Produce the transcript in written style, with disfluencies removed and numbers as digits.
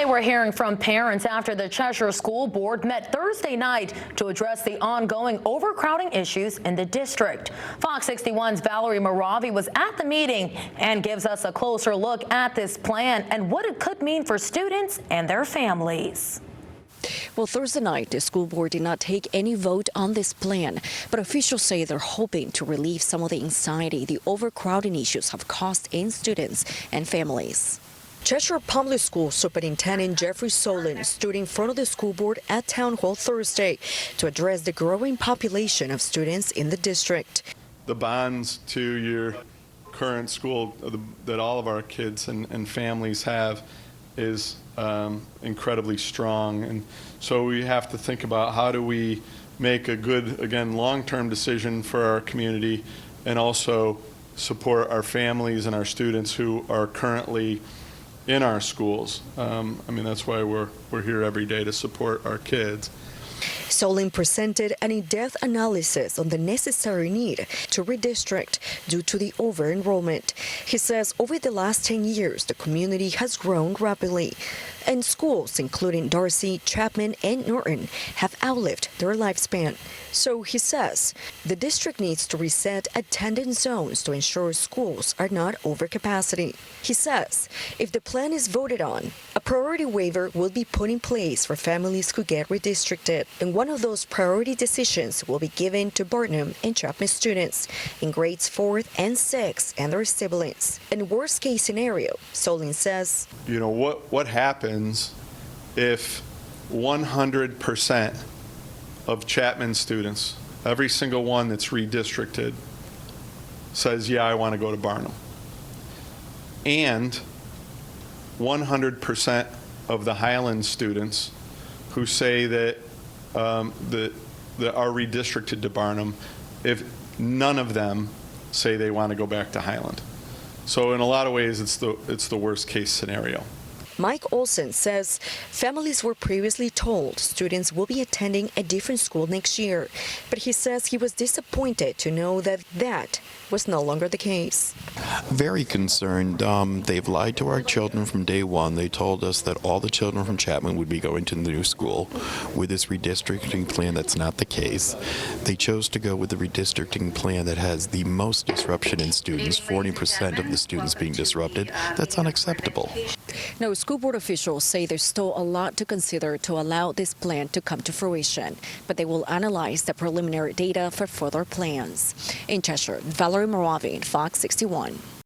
Today, we're hearing from parents after the Cheshire School Board met Thursday night to address the ongoing overcrowding issues in the district. Fox 61's Valerie Moravi was at the meeting and gives us a closer look at this plan and what it could mean for students and their families. Well, Thursday night, the school board did not take any vote on this plan, but officials say they're hoping to relieve some of the anxiety the overcrowding issues have caused in students and families. Cheshire Public School Superintendent Jeffrey Solon stood in front of the school board at Town Hall Thursday to address the growing population of students in the district. The bonds to your current school that all of our kids and families have is incredibly strong, and so we have to think about how do we make a good, again, long-term decision for our community and also support our families and our students who are currently in our schools. I mean, that's why we're here every day to support our kids. Solon presented an in-depth analysis on the necessary need to redistrict due to the over-enrollment. He says over the last 10 years, the community has grown rapidly, and schools, including Darcy, Chapman, and Norton, have outlived their lifespan. So he says the district needs to reset attendance zones to ensure schools are not over capacity. He says if the plan is voted on, a priority waiver will be put in place for families who get redistricted, and one of those priority decisions will be given to Barnum and Chapman students in grades 4th and 6th and their siblings. In worst case scenario, Solon says, you know, what happens if 100% of Chapman students, every single one that's redistricted, says, yeah, I want to go to Barnum, and 100% of the Highland students who say that that are redistricted to Barnum, if none of them say they want to go back to Highland. So in a lot of ways, it's the worst case scenario. Mike Olson says families were previously told students will be attending a different school next year, but he says he was disappointed to know that that was no longer the case. Very concerned. They've lied to our children from day one. They told us that all the children from Chapman would be going to the new school. With this redistricting plan, that's not the case. They chose to go with the redistricting plan that has the most disruption in students, 40% of the students being disrupted. That's unacceptable. No, school board officials say there's still a lot to consider to allow this plan to come to fruition, but they will analyze the preliminary data for further plans. In Cheshire, Valerie Moravi, Fox 61.